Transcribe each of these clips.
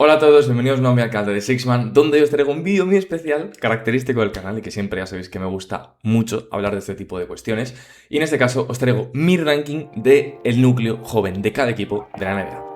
Hola a todos, bienvenidos nuevamente al canal de Sixman, donde os traigo un vídeo muy especial, característico del canal y que siempre ya sabéis que me gusta mucho hablar de este tipo de cuestiones. Y en este caso os traigo mi ranking del núcleo joven de cada equipo de la NBA.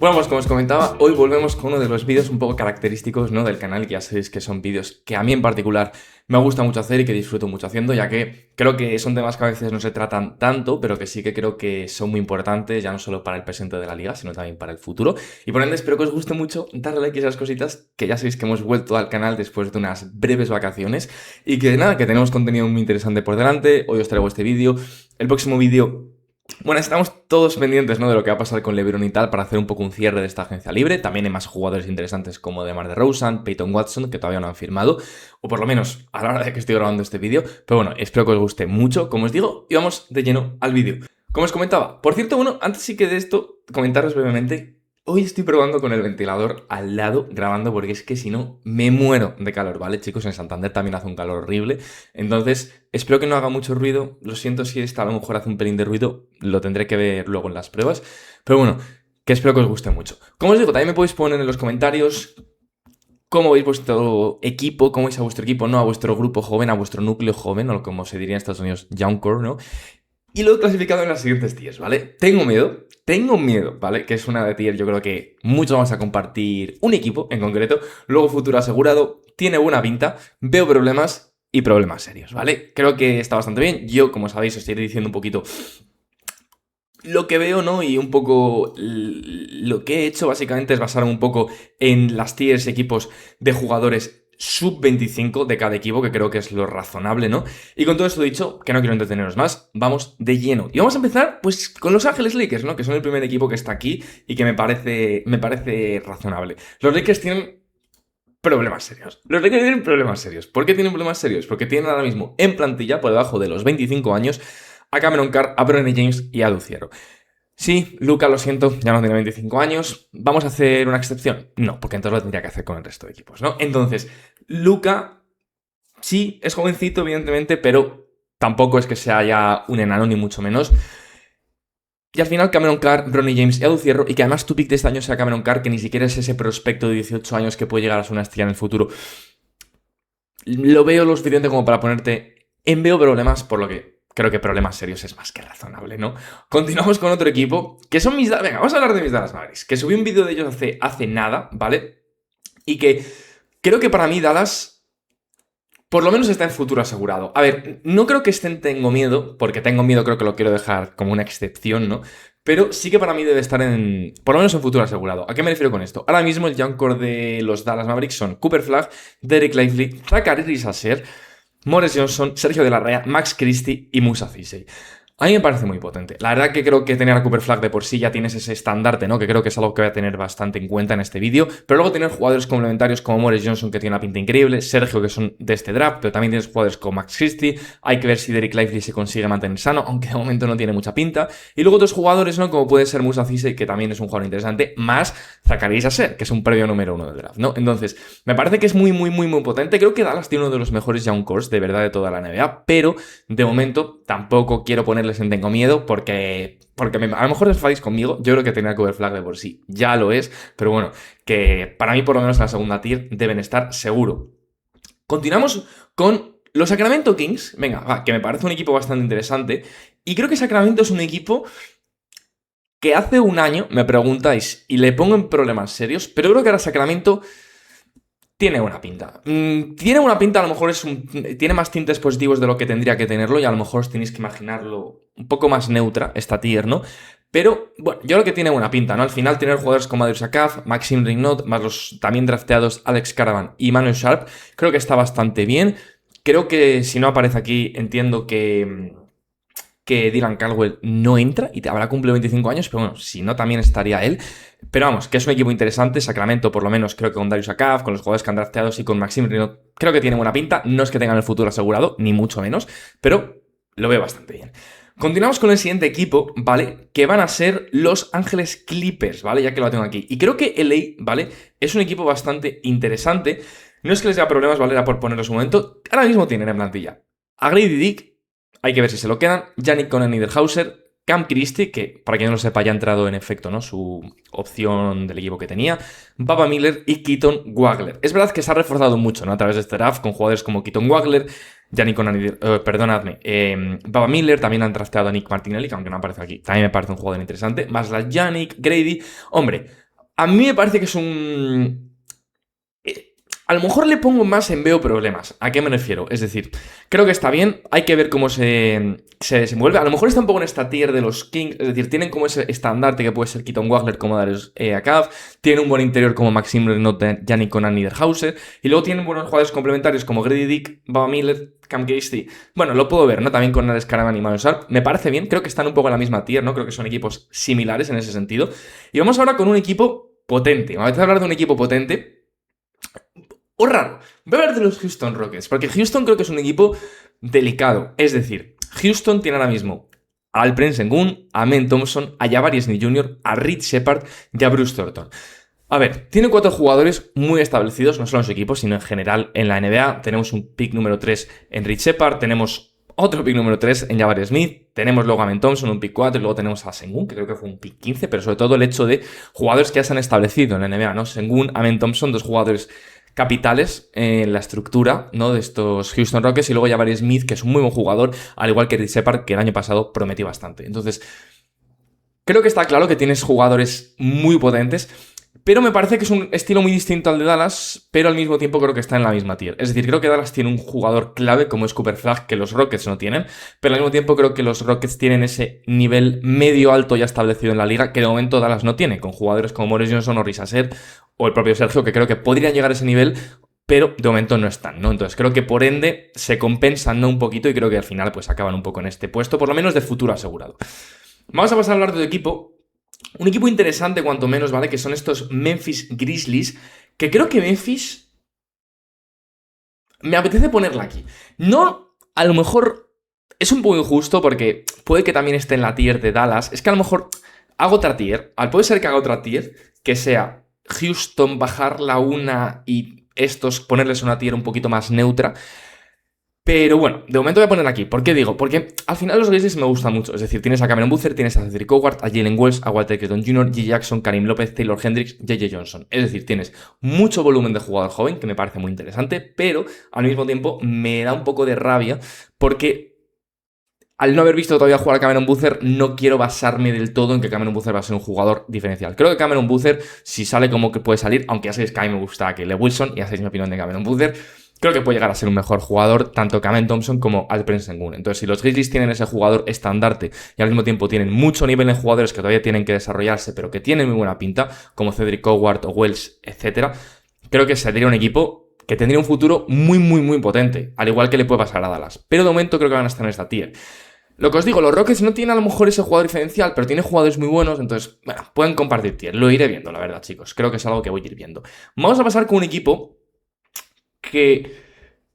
Bueno, pues como os comentaba, hoy volvemos con uno de los vídeos un poco característicos, ¿no?, del canal, que ya sabéis que son vídeos que a mí en particular me gusta mucho hacer y que disfruto mucho haciendo, ya que creo que son temas que a veces no se tratan tanto, pero que sí que creo que son muy importantes, ya no solo para el presente de la liga, sino también para el futuro. Y por ende espero que os guste mucho, darle like a esas cositas, que ya sabéis que hemos vuelto al canal después de unas breves vacaciones y que nada, que tenemos contenido muy interesante por delante. Hoy os traigo este vídeo. El próximo vídeo... Bueno, estamos todos pendientes, ¿no?, de lo que va a pasar con LeBron y tal para hacer un poco un cierre de esta agencia libre. También hay más jugadores interesantes como DeMar DeRozan, Peyton Watson, que todavía no han firmado, o por lo menos a la hora de que estoy grabando este vídeo. Pero bueno, espero que os guste mucho, como os digo, y vamos de lleno al vídeo. Como os comentaba, por cierto, bueno, antes sí que de esto, comentaros brevemente. Hoy estoy probando con el ventilador al lado grabando porque es que si no me muero de calor, ¿vale, chicos? En Santander también hace un calor horrible, entonces espero que no haga mucho ruido. Lo siento si esta a lo mejor hace un pelín de ruido, lo tendré que ver luego en las pruebas, pero bueno, que espero que os guste mucho. Como os digo, también me podéis poner en los comentarios cómo veis vuestro equipo, cómo veis a vuestro equipo, no a vuestro grupo joven, a vuestro núcleo joven, o como se diría en Estados Unidos, Young Core, ¿no? Y lo he clasificado en las siguientes tiers, ¿vale? Tengo miedo, ¿vale? Que es una de tier, yo creo que muchos vamos a compartir un equipo en concreto. Luego futuro asegurado, tiene buena pinta, veo problemas y problemas serios, ¿vale? Creo que está bastante bien. Yo, como sabéis, os estoy diciendo un poquito lo que veo, ¿no? Y un poco lo que he hecho básicamente es basarme un poco en las tiers equipos de jugadores sub-25 de cada equipo, que creo que es lo razonable, ¿no? Y con todo esto dicho, que no quiero entreteneros más, vamos de lleno. Y vamos a empezar, pues, con Los Ángeles Lakers, ¿no? Que son el primer equipo que está aquí y que me parece razonable. Los Lakers tienen problemas serios. Los Lakers tienen problemas serios. ¿Por qué tienen problemas serios? Porque tienen ahora mismo en plantilla, por debajo de los 25 años, a Cameron Carr, a Bronny James y a Luciero. Sí, Luka, lo siento, ya no tiene 25 años. ¿Vamos a hacer una excepción? No, porque entonces lo tendría que hacer con el resto de equipos, ¿no? Entonces, Luka, sí, es jovencito, evidentemente, pero tampoco es que sea ya un enano, ni mucho menos. Y al final Cameron Carr, Bronny James y Edu Cierro, y que además tu pick de este año sea Cameron Carr, que ni siquiera es ese prospecto de 18 años que puede llegar a ser una estrella en el futuro. Lo veo lo suficiente como para ponerte en veo problemas, por lo que creo que problemas serios es más que razonable, ¿no? Continuamos con otro equipo, que son mis... Venga, vamos a hablar de mis Dallas Mavericks, que subí un vídeo de ellos hace nada, ¿vale? Y que creo que para mí Dallas, por lo menos está en futuro asegurado. A ver, no creo que estén tengo miedo, porque tengo miedo creo que lo quiero dejar como una excepción, ¿no? Pero sí que para mí debe estar por lo menos en futuro asegurado. ¿A qué me refiero con esto? Ahora mismo el young core de los Dallas Mavericks son Cooper Flagg, Derek Lively, Zaccharie Sasser, Morris Johnson, Sergio de la Rea, Max Christie y Musa Cisey. A mí me parece muy potente. La verdad que creo que tener a Cooper Flagg de por sí ya tienes ese estandarte, ¿no? Que creo que es algo que voy a tener bastante en cuenta en este vídeo. Pero luego tener jugadores complementarios como Morris Johnson, que tiene una pinta increíble, Sergio, que son de este draft, pero también tienes jugadores como Max Christie. Hay que ver si Derek Lively se consigue mantener sano, aunque de momento no tiene mucha pinta. Y luego otros jugadores, ¿no? Como puede ser Musa Cisey, que también es un jugador interesante, más Zaccharie Sasser, que es un previo número 1 del draft, ¿no? Entonces, me parece que es muy potente. Creo que Dallas tiene uno de los mejores young cores de verdad de toda la NBA, pero de momento tampoco quiero ponerles en tengo miedo, porque a lo mejor os enfadéis conmigo. Yo creo que tener Cooper Flagg de por sí ya lo es, pero bueno, que para mí por lo menos en la segunda tier deben estar seguro. Continuamos con los Sacramento Kings. Venga, va, que me parece un equipo bastante interesante, y creo que Sacramento es un equipo que hace un año me preguntáis y le pongo en problemas serios, pero creo que ahora Sacramento tiene buena pinta. Tiene buena pinta, a lo mejor tiene más tintes positivos de lo que tendría que tenerlo, y a lo mejor os tenéis que imaginarlo un poco más neutra, esta tier, ¿no? Pero, bueno, yo creo que tiene buena pinta, ¿no? Al final tener jugadores como Adrius Akaf, Maxime Rignot, más los también drafteados Alex Caravan y Manuel Sharp, creo que está bastante bien. Creo que si no aparece aquí, entiendo que Dylan Caldwell no entra y habrá cumplido 25 años, pero bueno, si no también estaría él. Pero vamos, que es un equipo interesante. Sacramento, por lo menos, creo que con Darius Akaf, con los jugadores que han drafteado y con Maxime Rignot, creo que tiene buena pinta. No es que tengan el futuro asegurado, ni mucho menos, pero lo veo bastante bien. Continuamos con el siguiente equipo, ¿vale? Que van a ser Los Ángeles Clippers, ¿vale? Ya que lo tengo aquí. Y creo que LA, ¿vale? Es un equipo bastante interesante. No es que les dé problemas, ¿vale? Era por ponerlos un momento. Ahora mismo tienen en plantilla a Grady Dick, hay que ver si se lo quedan. Yannick Conan Niederhauser, Cam Christie, que para quien no lo sepa ya ha entrado en efecto, ¿no? Su opción del equipo que tenía, Baba Miller y Keaton Wagler. Es verdad que se ha reforzado mucho, ¿no? A través de este draft con jugadores como Keaton Wagler, Yannick Conan, perdonadme, Baba Miller, también han drafteado a Nick Martinelli, que aunque no aparece aquí, también me parece un jugador interesante, más la Yannick, Grady. Hombre, a mí me parece que es un... A lo mejor le pongo más en veo problemas. ¿A qué me refiero? Es decir, creo que está bien, hay que ver cómo se desenvuelve. A lo mejor está un poco en esta tier de los Kings, es decir, tienen como ese estandarte que puede ser Keaton Wagler como Darius Akav, tienen un buen interior como Maxim Renot, Yannick Conan Niederhauser, y luego tienen buenos jugadores complementarios como Grady Dick, Baba Miller, Cam Christie. Bueno, lo puedo ver, ¿no? También con Alex Caravan y Manuel Sar. Me parece bien, creo que están un poco en la misma tier, ¿no? Creo que son equipos similares en ese sentido. Y vamos ahora con un equipo potente. Vamos a hablar de un equipo potente o raro. Voy a hablar de los Houston Rockets, porque Houston creo que es un equipo delicado. Es decir, Houston tiene ahora mismo a Alperen Sengun, a Amen Thompson, a Jabari Smith Jr., a Reed Shepard y a Bruce Thornton. A ver, tiene 4 jugadores muy establecidos, no solo en su equipo, sino en general en la NBA. Tenemos un pick número 3 en Reed Shepard, tenemos otro pick número 3 en Jabari Smith, tenemos luego a Amen Thompson, un pick 4, y luego tenemos a Sengun, que creo que fue un pick 15, pero sobre todo el hecho de jugadores que ya se han establecido en la NBA, ¿no? Sengun, Amen Thompson, 2 jugadores capitales en la estructura, ¿no? De estos Houston Rockets, y luego Jabari Smith, que es un muy buen jugador, al igual que Reed Shepard, que el año pasado prometió bastante. Entonces, creo que está claro que tienes jugadores muy potentes, pero me parece que es un estilo muy distinto al de Dallas, pero al mismo tiempo creo que está en la misma tier. Es decir, creo que Dallas tiene un jugador clave como es Cooper Flagg, que los Rockets no tienen, pero al mismo tiempo creo que los Rockets tienen ese nivel medio alto ya establecido en la liga, que de momento Dallas no tiene, con jugadores como Morris Johnson o Risa Ser o el propio Sergio, que creo que podrían llegar a ese nivel, pero de momento no están, ¿no? Entonces creo que por ende se compensan, ¿no? Un poquito, y creo que al final pues acaban un poco en este puesto, por lo menos de futuro asegurado. Vamos a pasar a hablar de tu equipo. Un equipo interesante, cuanto menos, ¿vale? Que son estos Memphis Grizzlies, que creo que Memphis me apetece ponerla aquí. No, a lo mejor es un poco injusto porque puede que también esté en la tier de Dallas. Es que a lo mejor hago otra tier. Puede ser que haga otra tier que sea Houston, bajarla una y estos ponerles una tier un poquito más neutra. Pero bueno, de momento voy a ponerla aquí. ¿Por qué digo? Porque al final los Grizzlies me gustan mucho. Es decir, tienes a Cameron Boozer, tienes a Cedric Howard, a Jalen Wells, a Walter Creighton Jr., G. Jackson, Karim López, Taylor Hendricks, J.J. Johnson. Es decir, tienes mucho volumen de jugador joven, que me parece muy interesante, pero al mismo tiempo me da un poco de rabia porque al no haber visto todavía jugar a Cameron Boozer, no quiero basarme del todo en que Cameron Boozer va a ser un jugador diferencial. Creo que Cameron Boozer, si sale como que puede salir, aunque ya sabéis que a mí me gusta Caleb Wilson, y ya sabéis mi opinión de Cameron Boozer, creo que puede llegar a ser un mejor jugador, tanto Amen Thompson como Alperen Sengun. Entonces, si los Grizzlies tienen ese jugador estandarte y al mismo tiempo tienen mucho nivel en jugadores que todavía tienen que desarrollarse, pero que tienen muy buena pinta, como Cedric Howard o Wells, etc., creo que sería un equipo que tendría un futuro muy, muy, muy potente, al igual que le puede pasar a Dallas. Pero de momento creo que van a estar en esta tier. Lo que os digo, los Rockets no tienen a lo mejor ese jugador diferencial, pero tienen jugadores muy buenos, entonces, bueno, pueden compartir tier. Lo iré viendo, la verdad, chicos. Creo que es algo que voy a ir viendo. Vamos a pasar con un equipo que...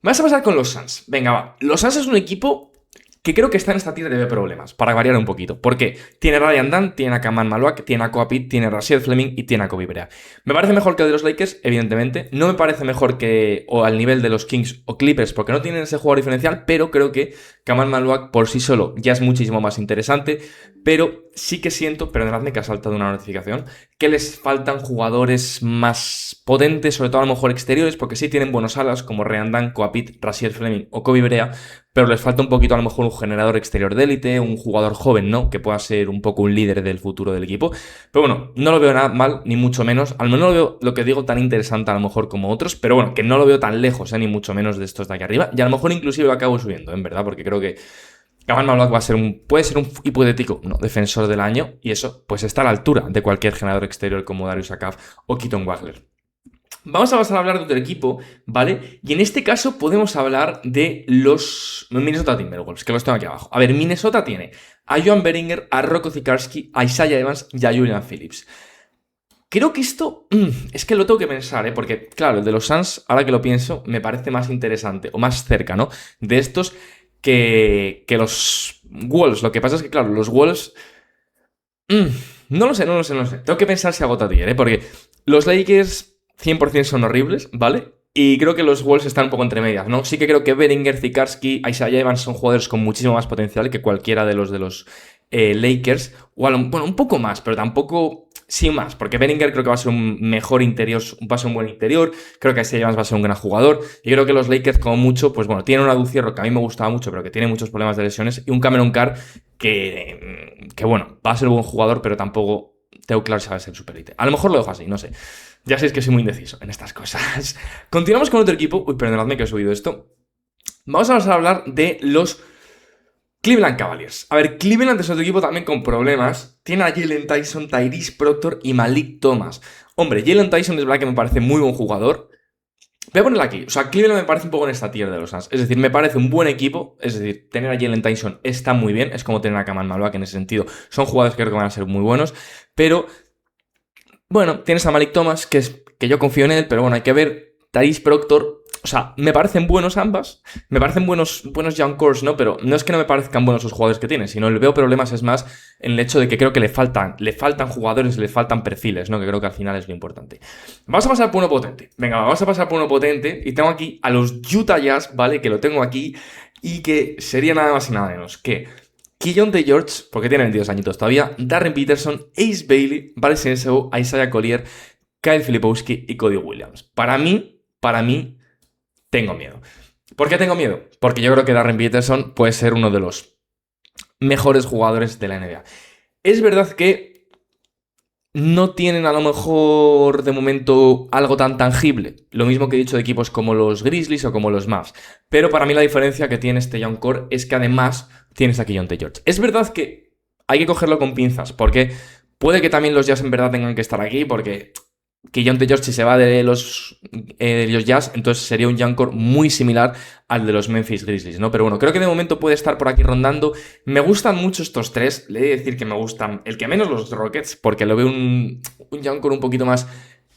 Vamos a pasar con los Suns. Venga, va. Los Suns es un equipo que creo que está en esta tier de problemas, para variar un poquito. ¿Por qué? Tiene a Ryan Dunn, tiene a Kaman Maluak, tiene a Kobe Pitt, tiene a Rasheed Fleming y tiene a Kobe Brea. Me parece mejor que el de los Lakers, evidentemente. No me parece mejor que o al nivel de los Kings o Clippers, porque no tienen ese jugador diferencial, pero creo que Kaman Maluak por sí solo ya es muchísimo más interesante. Pero sí que siento, perdonadme que ha saltado una notificación, que les faltan jugadores más potentes, sobre todo a lo mejor exteriores, porque sí tienen buenos alas como Ryan Dunn, Kobe Pitt, Rasheed Fleming o Kobe Brea, pero les falta un poquito a lo mejor un generador exterior de élite, un jugador joven, ¿no? Que pueda ser un poco un líder del futuro del equipo. Pero bueno, no lo veo nada mal, ni mucho menos. Al menos no lo veo, lo que digo, tan interesante a lo mejor como otros, pero bueno, que no lo veo tan lejos, ni mucho menos de estos de aquí arriba. Y a lo mejor inclusive lo acabo subiendo, en verdad, porque creo que Kaman Maluak puede ser un hipotético defensor del año, y eso pues está a la altura de cualquier generador exterior como Darius Akav o Keaton Wagler. Vamos a pasar a hablar de otro equipo, ¿vale? Y en este caso podemos hablar de los Minnesota Timberwolves, que los tengo aquí abajo. A ver, Minnesota tiene a Joan Beringer, a Rocco Zikarski, a Isaiah Evans y a Julian Phillips. Creo que esto, es que lo tengo que pensar, ¿eh? Porque, claro, el de los Suns, ahora que lo pienso, me parece más interesante, o más cerca, ¿no? De estos que los Wolves. Lo que pasa es que, claro, los Wolves... no lo sé. Tengo que pensar si hago otra tier, ¿eh? Porque los Lakers 100% son horribles, ¿vale? Y creo que los Wolves están un poco entre medias, ¿no? Sí que creo que Bellinger, Zikarsky, Isaiah Evans son jugadores con muchísimo más potencial que cualquiera de los Lakers. O bueno, un poco más, pero tampoco sin más. Porque Bellinger creo que va a ser un mejor interior, va a ser un buen interior. Creo que Isaiah Evans va a ser un gran jugador. Y creo que los Lakers, como mucho, pues bueno, tienen una Ducierro que a mí me gustaba mucho, pero que tiene muchos problemas de lesiones. Y un Cameron Carr que bueno, va a ser un buen jugador, pero tampoco tengo claro si va a ser superélite. A lo mejor lo dejo así, no sé. Ya sabéis que soy muy indeciso en estas cosas. Continuamos con otro equipo. Uy, perdonadme que he subido esto. Vamos a hablar de los Cleveland Cavaliers. A ver, Cleveland es otro equipo también con problemas. Tiene a Jalen Tyson, Tyrese Proctor y Malik Thomas. Hombre, Jalen Tyson es verdad que me parece muy buen jugador. Voy a ponerlo aquí. O sea, Cleveland me parece un poco en esta tier de los Suns. Es decir, me parece un buen equipo. Es decir, tener a Jalen Tyson está muy bien. Es como tener a Kaman Malua, que en ese sentido son jugadores que creo que van a ser muy buenos. Pero bueno, tienes a Malik Thomas, que yo confío en él, pero bueno, hay que ver. Tyrese Proctor, o sea, me parecen buenos ambas, me parecen buenos young cores, ¿no? Pero no es que no me parezcan buenos los jugadores que tienen, sino le veo problemas es más en el hecho de que creo que le faltan jugadores, le faltan perfiles, ¿no? Que creo que al final es lo importante. Vamos a pasar por uno potente. Venga, vamos a pasar por uno potente y tengo aquí a los Utah Jazz, ¿vale? Que lo tengo aquí y que sería nada más y nada menos que Keyonte George, porque tiene 22 añitos todavía, Darren Peterson, Ace Bailey, Barry Senseu, Isaiah Collier, Kyle Filipowski y Cody Williams. Para mí, tengo miedo. ¿Por qué tengo miedo? Porque yo creo que Darren Peterson puede ser uno de los mejores jugadores de la NBA. Es verdad que no tienen a lo mejor de momento algo tan tangible. Lo mismo que he dicho de equipos como los Grizzlies o como los Mavs. Pero para mí la diferencia que tiene este young core es que además tienes a Keyonte George. Es verdad que hay que cogerlo con pinzas, porque puede que también los Jazz en verdad tengan que estar aquí, porque Keyonte George, si se va de los Jazz, entonces sería un young core muy similar al de los Memphis Grizzlies, ¿no? Pero bueno, creo que de momento puede estar por aquí rondando. Me gustan mucho estos tres. Le he de decir que me gustan, el que menos los Rockets, porque lo veo un young core un poquito más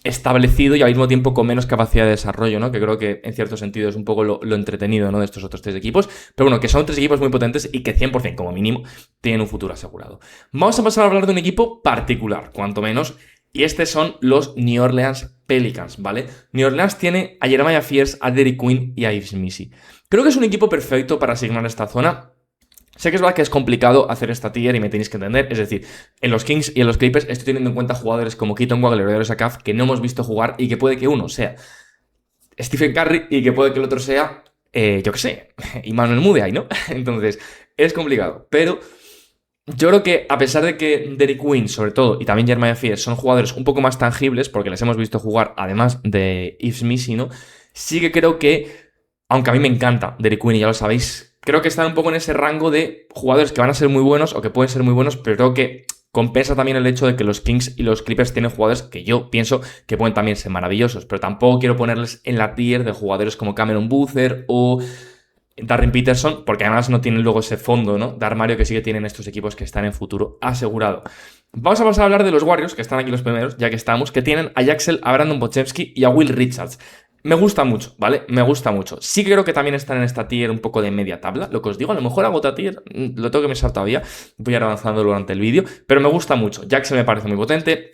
establecido y al mismo tiempo con menos capacidad de desarrollo, ¿no? Que creo que en cierto sentido es un poco lo entretenido, ¿no? De estos otros tres equipos. Pero bueno, que son tres equipos muy potentes y que 100% como mínimo tienen un futuro asegurado. Vamos a pasar a hablar de un equipo particular, cuanto menos. Y estos son los New Orleans Pelicans, ¿vale? New Orleans tiene a Jeremiah Fears, a Derrick Queen y a Yves Missi. Creo que es un equipo perfecto para asignar esta zona. Sé que es verdad que es complicado hacer esta tier y me tenéis que entender. Es decir, en los Kings y en los Clippers estoy teniendo en cuenta jugadores como Keaton Waggler o Darius Akaf que no hemos visto jugar y que puede que uno sea Stephen Curry y que puede que el otro sea, yo qué sé, Emmanuel Mudiay, ¿no? Entonces, es complicado. Pero yo creo que a pesar de que Derrick Queen, sobre todo, y también Jeremiah Fears son jugadores un poco más tangibles, porque les hemos visto jugar, además de Yves Missi, ¿no? Sí que creo que, aunque a mí me encanta Derrick Queen, y ya lo sabéis, creo que están un poco en ese rango de jugadores que van a ser muy buenos o que pueden ser muy buenos, pero creo que compensa también el hecho de que los Kings y los Clippers tienen jugadores que yo pienso que pueden también ser maravillosos, pero tampoco quiero ponerles en la tier de jugadores como Cameron Boozer o Darren Peterson, porque además no tienen luego ese fondo, ¿no? De armario que sí que tienen estos equipos que están en futuro asegurado. Vamos a pasar a hablar de los Warriors, que están aquí los primeros, ya que estamos, que tienen a Jaxel, a Brandon Podziemski y a Will Richards. Me gusta mucho, ¿vale? Me gusta mucho. Sí que creo que también están en esta tier un poco de media tabla. Lo que os digo, a lo mejor hago otra tier, lo tengo que pensar todavía. Voy a ir avanzando durante el vídeo, pero me gusta mucho. Jaxel me parece muy potente.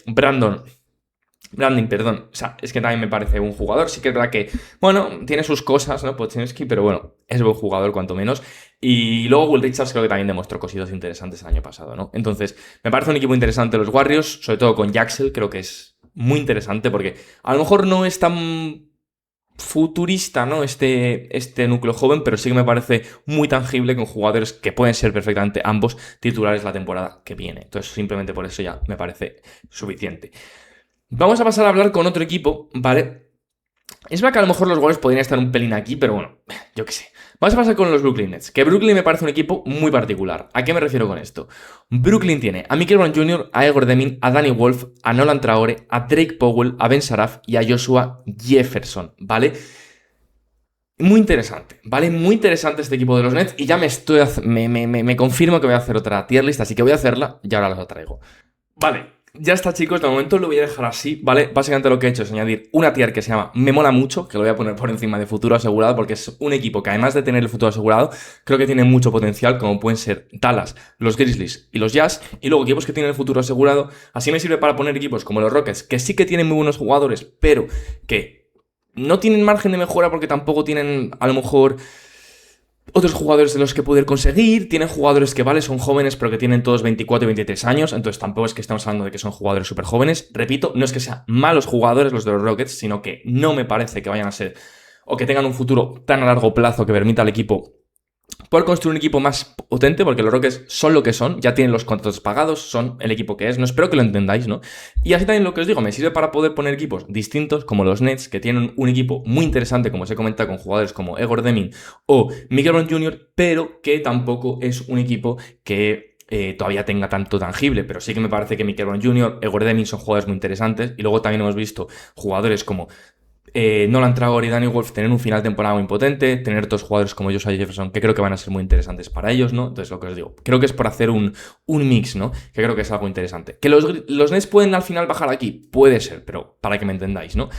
Branding, perdón. O sea, es que también me parece un jugador. Sí que es verdad que, bueno, tiene sus cosas, ¿no? Podziemski, pero bueno, es buen jugador cuanto menos. Y luego Will Richards creo que también demostró cositas interesantes el año pasado, ¿no? Entonces, me parece un equipo interesante los Warriors, sobre todo con Jaxel, creo que es muy interesante porque a lo mejor no es tan futurista, ¿no? Este núcleo joven, pero sí que me parece muy tangible con jugadores que pueden ser perfectamente ambos titulares la temporada que viene. Entonces, simplemente por eso ya me parece suficiente. Vamos a pasar a hablar con otro equipo, ¿vale? Es verdad que a lo mejor los Warriors podrían estar un pelín aquí, pero bueno, yo qué sé. Vamos a pasar con los Brooklyn Nets, que Brooklyn me parece un equipo muy particular. ¿A qué me refiero con esto? Brooklyn tiene a Michael Brown Jr., a Igor Demin, a Danny Wolf, a Nolan Traore, a Drake Powell, a Ben Saraf y a Joshua Jefferson, ¿vale? Muy interesante, ¿vale? Muy interesante este equipo de los Nets y ya me confirmo que voy a hacer otra tier list, así que voy a hacerla y ahora la traigo. Vale. Ya está, chicos, de momento lo voy a dejar así, ¿vale? Básicamente lo que he hecho es añadir una tier que se llama Me Mola Mucho, que lo voy a poner por encima de Futuro Asegurado, porque es un equipo que además de tener el futuro asegurado, creo que tiene mucho potencial, como pueden ser Dallas, los Grizzlies y los Jazz, y luego equipos que tienen el futuro asegurado. Así me sirve para poner equipos como los Rockets, que sí que tienen muy buenos jugadores, pero que no tienen margen de mejora porque tampoco tienen, a lo mejor, otros jugadores de los que poder conseguir. Tienen jugadores que, vale, son jóvenes, pero que tienen todos 24 y 23 años. Entonces tampoco es que estamos hablando de que son jugadores súper jóvenes. Repito, no es que sean malos jugadores los de los Rockets, sino que no me parece que vayan a ser o que tengan un futuro tan a largo plazo que permita al equipo poder construir un equipo más potente, porque los Rockets son lo que son, ya tienen los contratos pagados, son el equipo que es, no espero que lo entendáis, ¿no? Y así también lo que os digo, me sirve para poder poner equipos distintos, como los Nets, que tienen un equipo muy interesante, como os he comentado, con jugadores como Igor Deming o Michael Brown Jr., pero que tampoco es un equipo que todavía tenga tanto tangible, pero sí que me parece que Michael Brown Jr., Igor Deming son jugadores muy interesantes, y luego también hemos visto jugadores como Nolan Traore y Danny Wolf tener un final de temporada muy potente, tener dos jugadores como Joshua Jefferson que creo que van a ser muy interesantes para ellos, ¿no? Entonces, lo que os digo, creo que es por hacer un mix, ¿no? Que creo que es algo interesante. ¿Que los Nets pueden al final bajar aquí? Puede ser, pero para que me entendáis, ¿no?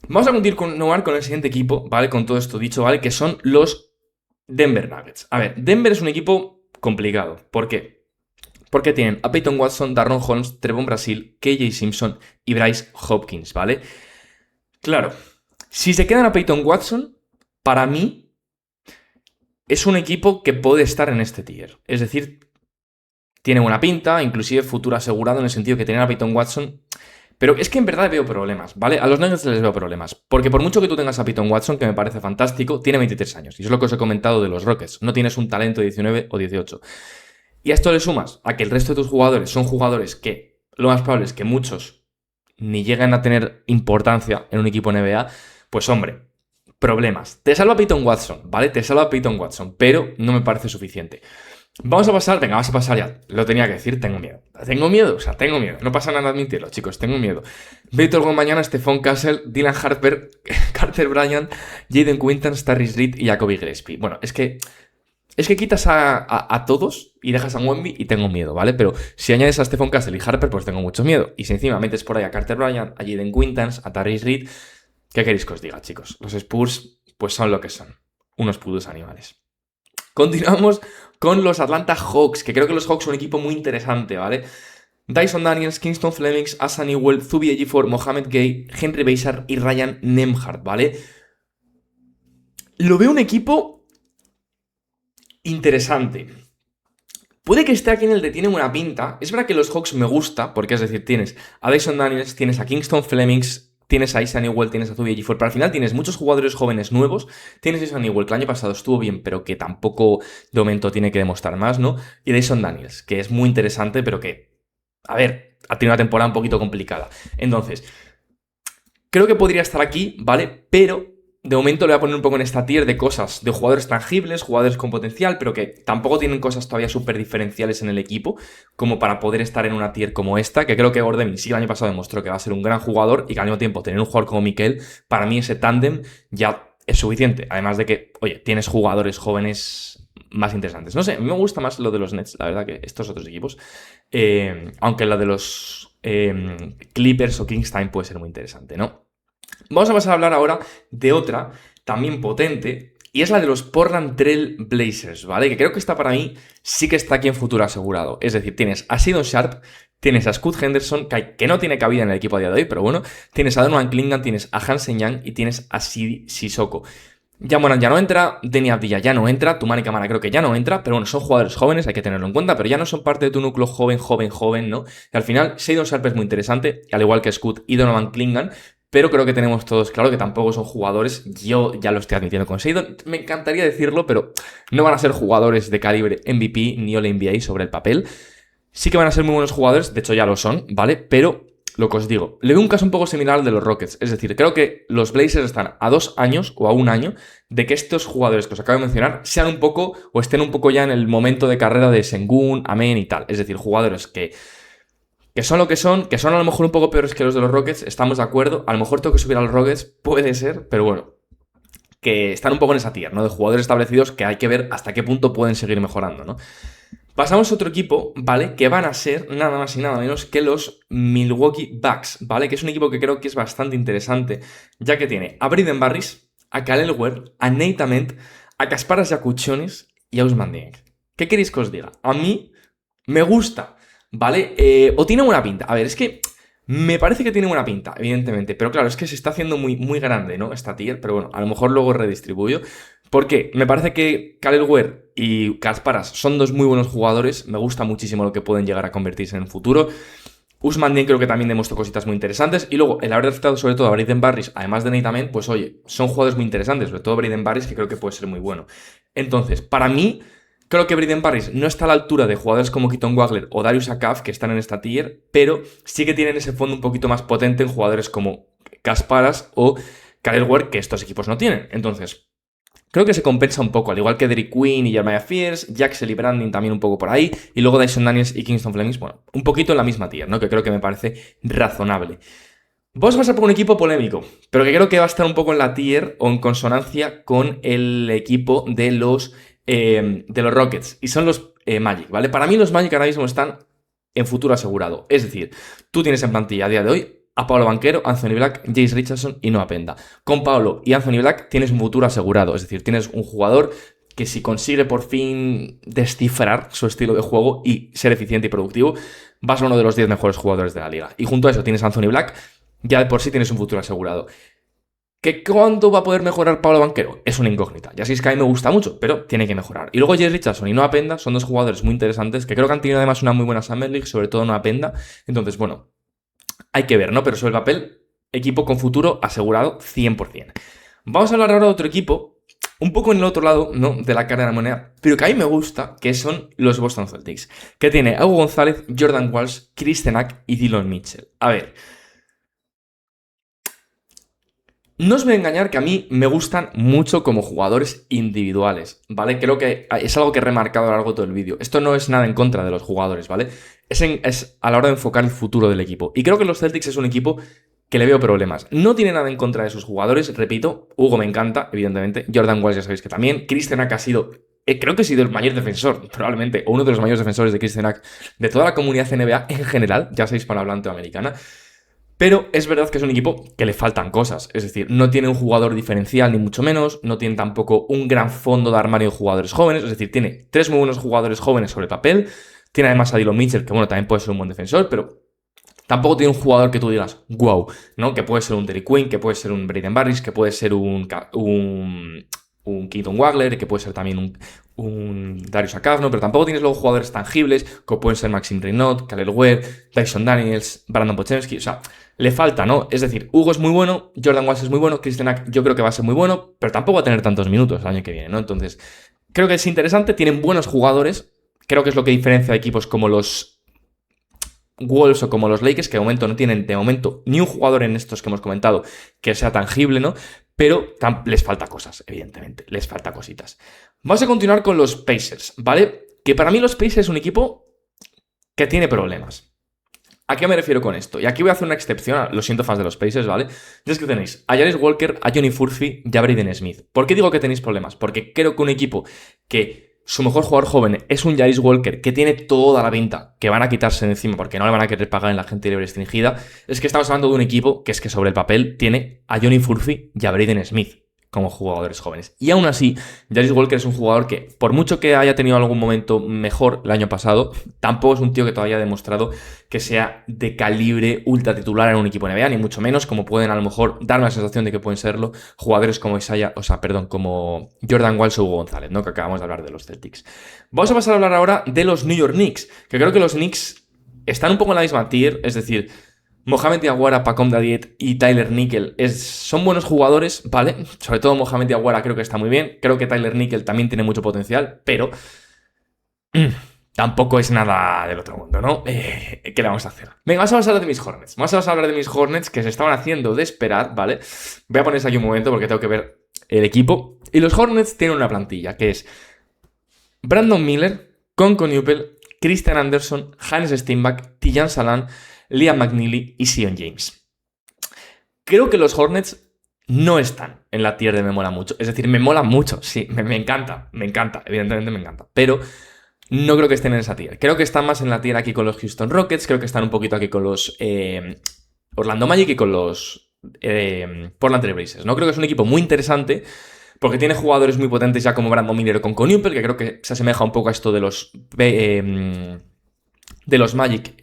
Vamos a continuar con el siguiente equipo, ¿vale? Con todo esto dicho, ¿vale? Que son los Denver Nuggets. A ver, Denver es un equipo complicado. ¿Por qué? Porque tienen a Peyton Watson, Darron Holmes, Trevon Brasil, KJ Simpson y Bryce Hopkins, ¿vale? Claro, si se quedan a Peyton Watson, para mí es un equipo que puede estar en este tier. Es decir, tiene buena pinta, inclusive futuro asegurado en el sentido que tienen a Peyton Watson. Pero es que en verdad veo problemas, ¿vale? A los Nuggets les veo problemas. Porque por mucho que tú tengas a Peyton Watson, que me parece fantástico, tiene 23 años. Y eso es lo que os he comentado de los Rockets. No tienes un talento de 19 o 18. Y a esto le sumas a que el resto de tus jugadores son jugadores que lo más probable es que muchos ni lleguen a tener importancia en un equipo NBA, pues hombre, problemas. Te salva Peyton Watson, ¿vale? Te salva Peyton Watson, pero no me parece suficiente. Vamos a pasar ya. Lo tenía que decir, tengo miedo. Tengo miedo. No pasa nada admitirlo, chicos, tengo miedo. Víctor mañana, Stephon Castle, Dylan Harper, Carter Bryant, Jaden Quintans, Tyrese Reed y Jacoby Gillespie. Bueno, es que quitas a todos y dejas a Wemby y tengo miedo, ¿vale? Pero si añades a Stephon Castle y Harper, pues tengo mucho miedo. Y si encima metes por ahí a Carter Bryant, a Jaden Quintans, a Tyrese Reed, ¿qué queréis que os diga, chicos? Los Spurs, pues son lo que son. Unos putos animales. Continuamos con los Atlanta Hawks, que creo que los Hawks son un equipo muy interesante, ¿vale? Dyson Daniels, Kingston Flemings, Asa Newell, Zubi Ejiofor, Mohamed Gay, Henry Beisar y Ryan Nembhard, ¿vale? Lo veo un equipo interesante. Puede que esté aquí en el de tiene buena pinta. Es verdad que los Hawks me gusta, porque es decir, tienes a Dyson Daniels, tienes a Kingston Flemings, tienes a Asa Newell, tienes a Zubi Ejiofor, pero al final tienes muchos jugadores jóvenes nuevos. Tienes a Asa Newell, que el año pasado estuvo bien, pero que tampoco de momento tiene que demostrar más, ¿no? Y Dyson Daniels, que es muy interesante, pero que, a ver, ha tenido una temporada un poquito complicada. Entonces, creo que podría estar aquí, ¿vale? Pero de momento le voy a poner un poco en esta tier de cosas, de jugadores tangibles, jugadores con potencial, pero que tampoco tienen cosas todavía súper diferenciales en el equipo, como para poder estar en una tier como esta, que creo que Gordon sí el año pasado demostró que va a ser un gran jugador y que al mismo tiempo tener un jugador como Mikel, para mí ese tándem ya es suficiente. Además de que, oye, tienes jugadores jóvenes más interesantes. No sé, a mí me gusta más lo de los Nets, la verdad, que estos otros equipos. Aunque la de los Clippers o Kings también puede ser muy interesante, ¿no? Vamos a pasar a hablar ahora de otra, también potente, y es la de los Portland Trail Blazers, ¿vale? Que creo que esta para mí sí que está aquí en futuro asegurado. Es decir, tienes a Shedon Sharpe, tienes a Scoot Henderson, que no tiene cabida en el equipo a día de hoy, pero bueno, tienes a Donovan Clingan, tienes a Hansen Young y tienes a Sidi Sissoko. Jamoran ya no entra, Deni Avdija ya no entra, Toumani Camara creo que ya no entra, pero bueno, son jugadores jóvenes, hay que tenerlo en cuenta, pero ya no son parte de tu núcleo joven, ¿no? Y al final, Shedon Sharpe es muy interesante, al igual que Scoot y Donovan Clingan, pero creo que tenemos todos claro que tampoco son jugadores, yo ya lo estoy admitiendo con Shedon, me encantaría decirlo, pero no van a ser jugadores de calibre MVP ni All-NBA sobre el papel. Sí que van a ser muy buenos jugadores, de hecho ya lo son, ¿vale? Pero lo que os digo, le veo un caso un poco similar al de los Rockets, es decir, creo que los Blazers están a 2 años o a 1 año de que estos jugadores que os acabo de mencionar sean un poco o estén un poco ya en el momento de carrera de Sengun, Amen y tal, es decir, jugadores que son lo que son a lo mejor un poco peores que los de los Rockets, estamos de acuerdo, a lo mejor tengo que subir a los Rockets, puede ser, pero bueno, que están un poco en esa tier, ¿no? De jugadores establecidos que hay que ver hasta qué punto pueden seguir mejorando, ¿no? Pasamos a otro equipo, ¿vale? Que van a ser nada más y nada menos que los Milwaukee Bucks, ¿vale? Que es un equipo que creo que es bastante interesante, ya que tiene a Braden Barris, a Kalel Ware, a Nate Ament, a Kasparas Jakučionis y a Ousmane Dieng. ¿Qué queréis que os diga? A mí me gusta, ¿vale? O tiene buena pinta. A ver, es que Me parece que tiene buena pinta, evidentemente, pero claro, es que se está haciendo muy, muy grande, ¿no? Esta tier, pero bueno, a lo mejor luego redistribuyo. Porque me parece que Kalel Ware y Kasparas son dos muy buenos jugadores, me gusta muchísimo lo que pueden llegar a convertirse en el futuro. Usman Dien creo que también demostró cositas muy interesantes. Y luego, el haber aceptado sobre todo a Braden Barris, además de Nate Amen, pues oye, son jugadores muy interesantes, sobre todo Braden Barris, que creo que puede ser muy bueno. Entonces, para mí, creo que Braden Barris no está a la altura de jugadores como Keaton Wagler o Darius Akaf, que están en esta tier, pero sí que tienen ese fondo un poquito más potente en jugadores como Kasparas o Kalel Ware, que estos equipos no tienen. Entonces, creo que se compensa un poco, al igual que Derrick Queen y Jeremiah Fears, Jaxel y Brandon también un poco por ahí, y luego Dyson Daniels y Kingston Flemings, bueno, un poquito en la misma tier, ¿no? Que creo que me parece razonable. Vamos a pasar por un equipo polémico, pero que creo que va a estar un poco en la tier o en consonancia con el equipo de los Rockets, y son los Magic, ¿vale? Para mí los Magic ahora mismo están en futuro asegurado, es decir, tú tienes en plantilla a día de hoy a Paolo Banchero, Anthony Black, Jace Richardson y Noah Penda. Con Paolo y Anthony Black tienes un futuro asegurado, es decir, tienes un jugador que si consigue por fin descifrar su estilo de juego y ser eficiente y productivo, va a ser uno de los 10 mejores jugadores de la liga. Y junto a eso tienes a Anthony Black, ya de por sí tienes un futuro asegurado. ¿Que cuánto va a poder mejorar Paolo Banchero? Es una incógnita. Ya sabéis que a mí me gusta mucho, pero tiene que mejorar. Y luego Jace Richardson y Noah Penda son dos jugadores muy interesantes que creo que han tenido además una muy buena Summer League, sobre todo Noah Penda. Entonces, bueno, hay que ver, ¿no? Pero sobre el papel, equipo con futuro asegurado 100%. Vamos a hablar ahora de otro equipo, un poco en el otro lado, ¿no? De la cara de la moneda, pero que a mí me gusta, que son los Boston Celtics, que tiene a Hugo González, Jordan Walsh, Chris Tenack y Dillon Mitchell. A ver, no os voy a engañar que a mí me gustan mucho como jugadores individuales, ¿vale? Creo que es algo que he remarcado a lo largo de todo el vídeo. Esto no es nada en contra de los jugadores, ¿vale? Es a la hora de enfocar el futuro del equipo. Y creo que los Celtics es un equipo que le veo problemas. No tiene nada en contra de sus jugadores, repito. Hugo me encanta, evidentemente. Jordan Walsh ya sabéis que también. Chris Tenack ha sido, creo que ha sido el mayor defensor, probablemente, o uno de los mayores defensores de Chris Tenack de toda la comunidad NBA en general, ya sabéis, hispanohablante o americana. Pero es verdad que es un equipo que le faltan cosas. Es decir, no tiene un jugador diferencial ni mucho menos. No tiene tampoco un gran fondo de armario de jugadores jóvenes. Es decir, tiene 3 muy buenos jugadores jóvenes sobre el papel. Tiene además a Dillon Mitchell, que bueno, también puede ser un buen defensor, pero tampoco tiene un jugador que tú digas, wow, ¿no? Que puede ser un Derrick Queen, que puede ser un Braden Barris, que puede ser un Keaton Wagler, que puede ser también un Darius Akaf, ¿no? Pero tampoco tienes luego jugadores tangibles, como pueden ser Maxim Reynolds, Kalel Ware, Dyson Daniels, Brandon Podziemski, o sea, le falta, ¿no? Es decir, Hugo es muy bueno, Jordan Walsh es muy bueno, Chris Tenack yo creo que va a ser muy bueno, pero tampoco va a tener tantos minutos el año que viene, ¿no? Entonces, creo que es interesante, tienen buenos jugadores, creo que es lo que diferencia a equipos como los Wolves o como los Lakers, que de momento no tienen de momento ni un jugador en estos que hemos comentado que sea tangible, ¿no? Pero les falta cosas, evidentemente, les falta cositas. Vamos a continuar con los Pacers, ¿vale? Que para mí los Pacers es un equipo que tiene problemas. ¿A qué me refiero con esto? Y aquí voy a hacer una excepción, lo siento fans de los Pacers, ¿vale? Y es que tenéis a Jarvis Walker, a Johnny Furphy y a Braden Smith. ¿Por qué digo que tenéis problemas? Porque creo que un equipo que su mejor jugador joven es un Jarvis Walker que tiene toda la pinta que van a quitarse de encima porque no le van a querer pagar en la gente libre restringida, es que estamos hablando de un equipo que es que sobre el papel tiene a Johnny Furphy y a Braden Smith como jugadores jóvenes. Y aún así, Jarvis Walker es un jugador que, por mucho que haya tenido algún momento mejor el año pasado, tampoco es un tío que todavía ha demostrado que sea de calibre ultra titular en un equipo NBA, ni mucho menos, como pueden a lo mejor darme la sensación de que pueden serlo jugadores como como Jordan Walsh o Hugo González, ¿no? Que acabamos de hablar de los Celtics. Vamos a pasar a hablar ahora de los New York Knicks, que creo que los Knicks están un poco en la misma tier, es decir, Mohamed Diawara, Pacom Dadiet y Tyler Nickel son buenos jugadores, ¿vale? Sobre todo Mohamed Diawara creo que está muy bien. Creo que Tyler Nickel también tiene mucho potencial, pero tampoco es nada del otro mundo, ¿no? ¿Qué le vamos a hacer? Venga, vamos a hablar de mis Hornets. Vamos a hablar de mis Hornets que se estaban haciendo de esperar, ¿vale? Voy a ponerse aquí un momento porque tengo que ver el equipo. Y los Hornets tienen una plantilla que es Brandon Miller, Conco Newpel, Christian Anderson, Hannes Steinbach, Tijan Salan, Liam McNeely y Sion James. Creo que los Hornets no están en la tier de me mola mucho. Es decir, me mola mucho, sí, me encanta, evidentemente me encanta. Pero no creo que estén en esa tier. Creo que están más en la tier aquí con los Houston Rockets, creo que están un poquito aquí con los Orlando Magic y con los Portland Trail Blazers, ¿no? Creo que es un equipo muy interesante porque tiene jugadores muy potentes ya como Brandon Miller o con Newpel, que creo que se asemeja un poco a esto de los Magic,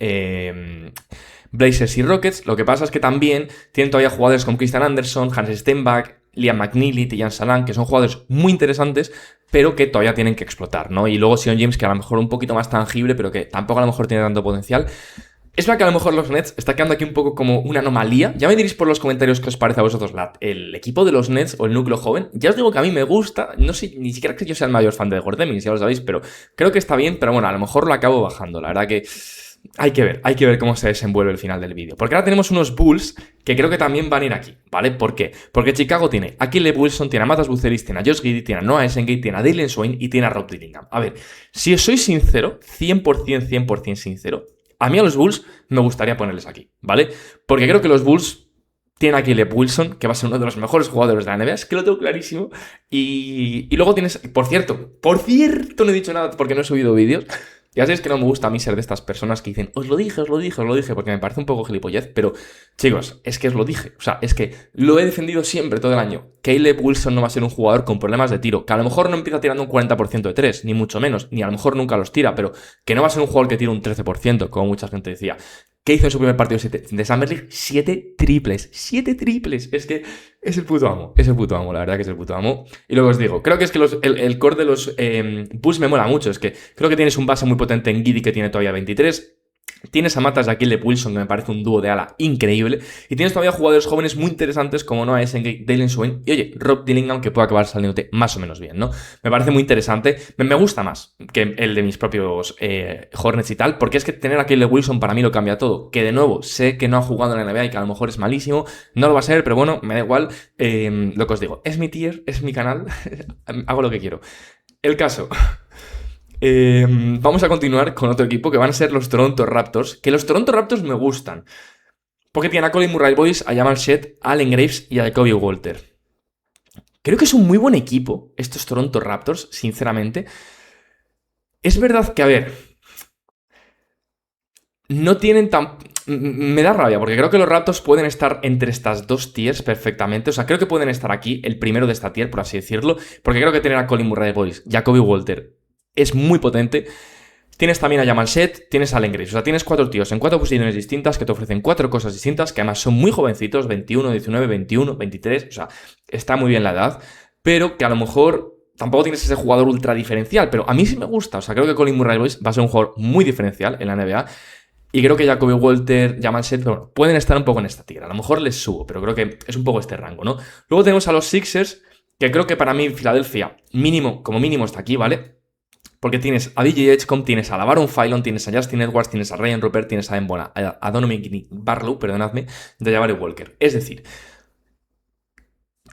Blazers y Rockets. Lo que pasa es que también tienen todavía jugadores como Christian Anderson, Hans Steinbach, Liam McNeely, Tijan Salan, que son jugadores muy interesantes, pero que todavía tienen que explotar, ¿no? Y luego Sion James, que a lo mejor un poquito más tangible, pero que tampoco a lo mejor tiene tanto potencial. Es verdad que a lo mejor los Nets está quedando aquí un poco como una anomalía. Ya me diréis por los comentarios qué os parece a vosotros el equipo de los Nets o el núcleo joven. Ya os digo que a mí me gusta. No sé, ni siquiera que yo sea el mayor fan de Gordemins, ya lo sabéis, pero creo que está bien. Pero bueno, a lo mejor lo acabo bajando. La verdad que hay que ver cómo se desenvuelve el final del vídeo. Porque ahora tenemos unos Bulls que creo que también van a ir aquí, ¿vale? ¿Por qué? Porque Chicago tiene a Caleb Wilson, tiene a Matas Buzelis, tiene a Josh Giddey, tiene a Noah Essengate, tiene a Dalen Swain y tiene a Rob Dillingham. A ver, si os soy sincero, 100% sincero, a mí a los Bulls me gustaría ponerles aquí, ¿vale? Porque creo que los Bulls tienen a Caleb Wilson, que va a ser uno de los mejores jugadores de la NBA, es que lo tengo clarísimo. Y luego tienes, por cierto, no he dicho nada porque no he subido vídeos. Ya sabéis que no me gusta a mí ser de estas personas que dicen, os lo dije, porque me parece un poco gilipollez, pero chicos, es que os lo dije, o sea, es que lo he defendido siempre todo el año. Caleb Wilson no va a ser un jugador con problemas de tiro, que a lo mejor no empieza tirando un 40% de 3, ni mucho menos, ni a lo mejor nunca los tira, pero que no va a ser un jugador que tira un 13%, como mucha gente decía. ¿Qué hizo en su primer partido de Summer League? 7 triples. 7 triples. Es que es el puto amo. Es el puto amo, la verdad que es el puto amo. Y luego os digo, creo que es que el core de los Bulls me mola mucho. Es que creo que tienes un base muy potente en Giddey, que tiene todavía 23. Tienes a Matas de Caleb Wilson, que me parece un dúo de ala increíble. Y tienes todavía jugadores jóvenes muy interesantes como Noah Essengate, Dalen Swain y, oye, Rob Dillingham, que puede acabar saliéndote más o menos bien, ¿no? Me parece muy interesante. Me gusta más que el de mis propios Hornets y tal, porque es que tener a Caleb Wilson para mí lo cambia todo. Que de nuevo, sé que no ha jugado en la NBA y que a lo mejor es malísimo. No lo va a ser, pero bueno, me da igual. Lo que os digo, es mi tier, es mi canal. Hago lo que quiero. El caso... vamos a continuar con otro equipo que van a ser los Toronto Raptors. Que los Toronto Raptors me gustan. Porque tienen a Colin Murray Boyce, a Jamal Shead, a Allen Graves y a Jacoby Walter. Creo que es un muy buen equipo estos Toronto Raptors, sinceramente. Es verdad que, a ver, no tienen tan... Me da rabia, porque creo que los Raptors pueden estar entre estas dos tiers perfectamente. O sea, creo que pueden estar aquí, el primero de esta tier, por así decirlo. Porque creo que tener a Colin Murray Boyce, Jacoby Walter... es muy potente. Tienes también a Jamal Shead, tienes a Allen Graves. O sea, tienes 4 tíos en 4 posiciones distintas que te ofrecen 4 cosas distintas, que además son muy jovencitos, 21, 19, 21, 23. O sea, está muy bien la edad, pero que a lo mejor tampoco tienes ese jugador ultra diferencial. Pero a mí sí me gusta. O sea, creo que Colin Murray Boyce va a ser un jugador muy diferencial en la NBA. Y creo que Jacoby Walter, Jamal Shead, bueno, pueden estar un poco en esta tierra. A lo mejor les subo, pero creo que es un poco este rango, ¿no? Luego tenemos a los Sixers, que creo que para mí Filadelfia, como mínimo está aquí, ¿vale? Porque tienes a DJ Edgecombe, tienes a LaVaron Philon, tienes a Justin Edwards, tienes a Ryan Rupert, tienes a Embona, a Donovan Barlow, perdonadme, de Jabari Walker. Es decir,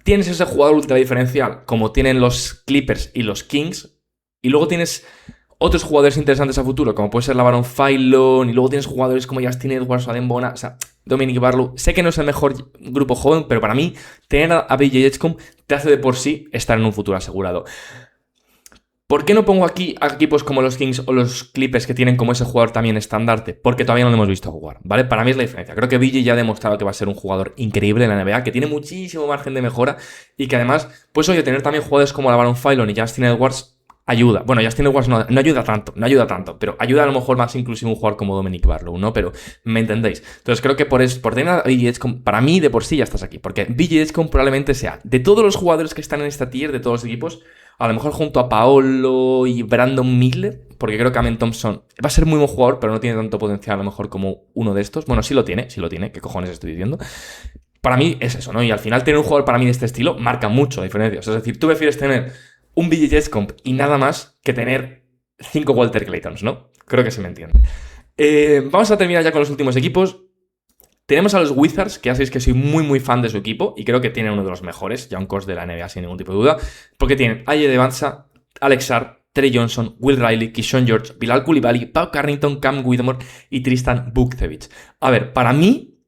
tienes ese jugador ultra diferencial como tienen los Clippers y los Kings, y luego tienes otros jugadores interesantes a futuro, como puede ser LaVaron Philon, y luego tienes jugadores como Justin Edwards o Adem Bona, o sea, Dominic Barlow. Sé que no es el mejor grupo joven, pero para mí, tener a DJ Edgecombe te hace de por sí estar en un futuro asegurado. ¿Por qué no pongo aquí a equipos como los Kings o los Clippers que tienen como ese jugador también estandarte? Porque todavía no lo hemos visto jugar, ¿vale? Para mí es la diferencia. Creo que BJ ya ha demostrado que va a ser un jugador increíble en la NBA, que tiene muchísimo margen de mejora y que además, pues oye, tener también jugadores como LaVaron Philon y Justin Edwards ayuda. Bueno, Justin Edwards no ayuda tanto, pero ayuda a lo mejor más inclusive un jugador como Dominic Barlow, ¿no? Pero me entendéis. Entonces creo que por tener a BJ Edgecombe, para mí de por sí ya estás aquí, porque BJ Edgecombe probablemente sea, de todos los jugadores que están en esta tier, de todos los equipos, a lo mejor junto a Paolo y Brandon Miller, porque creo que Amen Thompson va a ser muy buen jugador, pero no tiene tanto potencial a lo mejor como uno de estos. Bueno, sí lo tiene, ¿qué cojones estoy diciendo? Para mí es eso, ¿no? Y al final tener un jugador para mí de este estilo marca mucho la diferencia. Es decir, tú prefieres tener un BJ Edgecombe y nada más que tener 5 Walter Claytons, ¿no? Creo que se me entiende. Vamos a terminar ya con los últimos equipos. Tenemos a los Wizards, que ya sabéis que soy muy fan de su equipo y creo que tienen uno de los mejores Youngcors de la NBA sin ningún tipo de duda, porque tienen a J.D. Vansa, Alex Sarr, Trey Johnson, Will Riley, Keyshawn George, Bilal Coulibaly, Pau Carrington, Cam Whitmore y Tristan Vukcevic. A ver, para mí,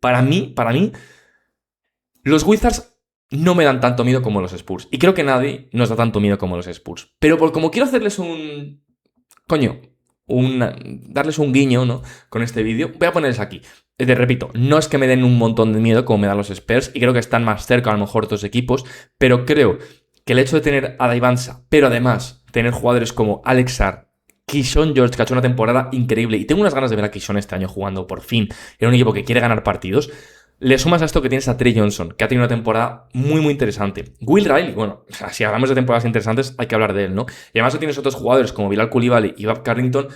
los Wizards no me dan tanto miedo como los Spurs. Y creo que nadie nos da tanto miedo como los Spurs. Pero como quiero hacerles darles un guiño, ¿no? Con este vídeo, voy a ponerles aquí. Te repito, no es que me den un montón de miedo como me dan los Spurs, y creo que están más cerca a lo mejor otros equipos, pero creo que el hecho de tener a Daivansa, pero además tener jugadores como Alex Sarr, Keyshawn George, que ha hecho una temporada increíble, y tengo unas ganas de ver a Keyshawn este año jugando por fin en un equipo que quiere ganar partidos. Le sumas a esto que tienes a Trey Johnson, que ha tenido una temporada muy, muy interesante. Will Riley, bueno, o sea, si hablamos de temporadas interesantes, hay que hablar de él, ¿no? Y además tienes otros jugadores como Bilal Coulibaly y Bob Carrington.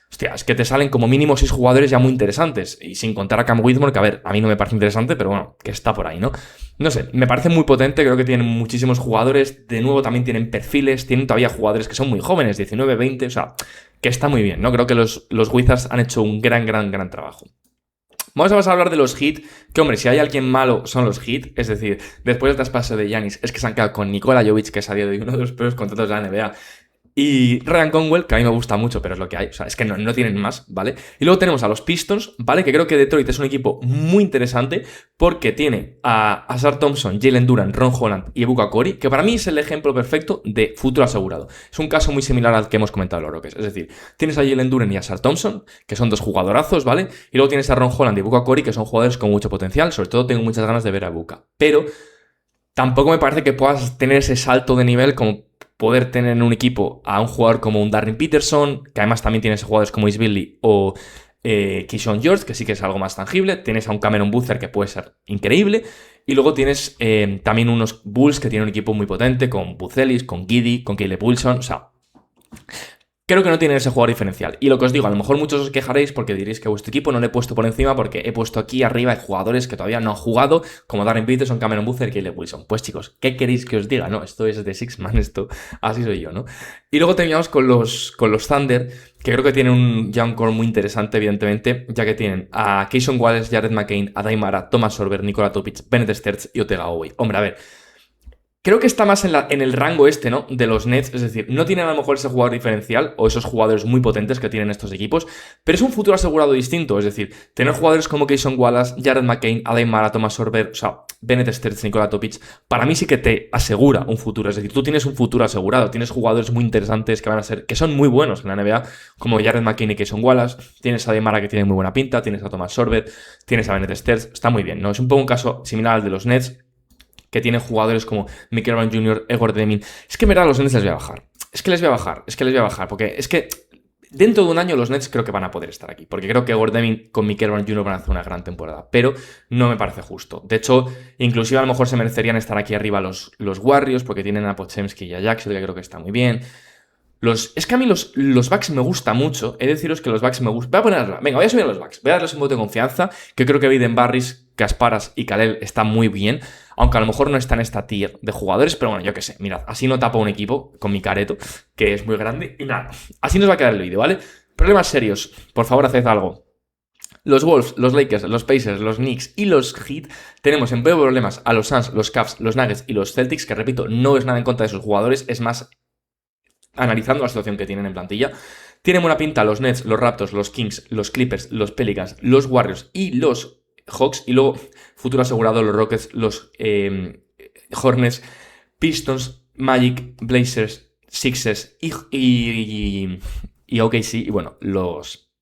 Hostia, es que te salen como mínimo 6 jugadores ya muy interesantes. Y sin contar a Cam Whitmore, que a ver, a mí no me parece interesante, pero bueno, que está por ahí, ¿no? No sé, me parece muy potente, creo que tienen muchísimos jugadores. De nuevo también tienen perfiles, tienen todavía jugadores que son muy jóvenes, 19, 20, o sea, que está muy bien, ¿no? Creo que los Wizards han hecho un gran trabajo. Vamos a pasar a hablar de los Heat, que hombre, si hay alguien malo son los Heat, es decir, después del traspaso de Giannis es que se han quedado con Nikola Jovic, que es a día de hoy uno de los peores contratos de la NBA, y Ryan Conwell, que a mí me gusta mucho, pero es lo que hay. O sea, es que no tienen más, ¿vale? Y luego tenemos a los Pistons, ¿vale? Que creo que Detroit es un equipo muy interesante porque tiene a Ausar Thompson, Jalen Duren, Ron Holland y Ebuka Corey, que para mí es el ejemplo perfecto de futuro asegurado. Es un caso muy similar al que hemos comentado en los Rockets. Es decir, tienes a Jalen Duren y a Ausar Thompson, que son dos jugadorazos, ¿vale? Y luego tienes a Ron Holland y Ebuka Corey, que son jugadores con mucho potencial. Sobre todo tengo muchas ganas de ver a Ebuka. Pero tampoco me parece que puedas tener ese salto de nivel como poder tener en un equipo a un jugador como un Darren Peterson, que además también tienes jugadores como Is Billy o Keyshawn George, que sí que es algo más tangible. Tienes a un Cameron Boozer que puede ser increíble. Y luego tienes también unos Bulls que tienen un equipo muy potente, con Buzelis, con Giddey, con Caleb Wilson. O sea, creo que no tienen ese jugador diferencial. Y lo que os digo, a lo mejor muchos os quejaréis porque diréis que a vuestro equipo no le he puesto por encima porque he puesto aquí arriba de jugadores que todavía no han jugado, como Darren Peterson, Cameron Boozer y Caleb Wilson. Pues chicos, ¿qué queréis que os diga? No, esto es de Six Man, esto así soy yo, ¿no? Y luego terminamos con los Thunder, que creo que tienen ya un core muy interesante, evidentemente, ya que tienen a Cason Wallace, Jared McCain, a Daimara, Thomas Sorber, Nikola Topic, Bennett Stertz y Otega Owey. Hombre, a ver, creo que está más en el rango este, ¿no? De los Nets, es decir, no tienen a lo mejor ese jugador diferencial o esos jugadores muy potentes que tienen estos equipos, pero es un futuro asegurado distinto, es decir, tener jugadores como Cason Wallace, Jared McCain, Adem Mara, Thomas Sorber, o sea, Bennett Stertz, Nikola Topic, para mí sí que te asegura un futuro, es decir, tú tienes un futuro asegurado, tienes jugadores muy interesantes que van a ser, que son muy buenos en la NBA, como Jared McCain y Cason Wallace, tienes a Adem Mara que tiene muy buena pinta, tienes a Thomas Sorber, tienes a Bennett Stertz, está muy bien, ¿no? Es un poco un caso similar al de los Nets, que tiene jugadores como Michael Brown Jr., Egor Demin. Es que en verdad los Nets les voy a bajar. Es que les voy a bajar, porque es que dentro de un año los Nets creo que van a poder estar aquí, porque creo que Egor Demin con Michael Brown Jr. van a hacer una gran temporada, pero no me parece justo. De hecho, inclusive a lo mejor se merecerían estar aquí arriba los Warriors, porque tienen a Pochemski y a Jackson, que creo que está muy bien. Es que a mí los Bucks me gusta mucho. He de deciros que los Bucks me gustan. Voy a subir a los Bucks. Voy a darles un voto de confianza. Que creo que Biden Barris, Kasparas y Kalel están muy bien. Aunque a lo mejor no está en esta tier de jugadores. Pero bueno, yo qué sé. Mirad, así no tapo un equipo con mi careto, que es muy grande. Y nada, así nos va a quedar el vídeo, ¿vale? Problemas serios. Por favor, haced algo. Los Wolves, los Lakers, los Pacers, los Knicks y los Heat tenemos en peor problemas a los Suns, los Cavs, los Nuggets y los Celtics, que repito, no es nada en contra de sus jugadores, es más analizando la situación que tienen en plantilla. Tienen buena pinta los Nets, los Raptors, los Kings, los Clippers, los Pelicans, los Warriors y los Hawks. Y luego, futuro asegurado, los Rockets, los Hornets, Pistons, Magic, Blazers, Sixers y OKC. Y bueno, los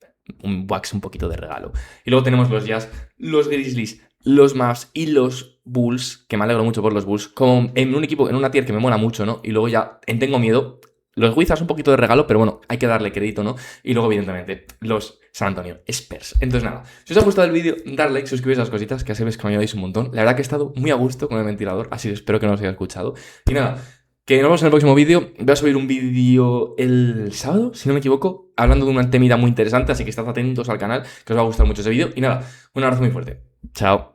Bucks un poquito de regalo. Y luego tenemos los Jazz, los Grizzlies, los Mavs y los Bulls, que me alegro mucho por los Bulls, como en un equipo, en una tier que me mola mucho, ¿no? Y luego ya tengo miedo. Los Wizards un poquito de regalo, pero bueno, hay que darle crédito, ¿no? Y luego, evidentemente, los San Antonio Spurs. Entonces, nada, si os ha gustado el vídeo, darle like, suscribiros a las cositas, que así veis que me ayudáis un montón. La verdad que he estado muy a gusto con el ventilador, así que espero que no os haya escuchado. Y nada, que nos vemos en el próximo vídeo. Voy a subir un vídeo el sábado, si no me equivoco, hablando de una temida muy interesante, así que estad atentos al canal, que os va a gustar mucho ese vídeo. Y nada, un abrazo muy fuerte. Chao.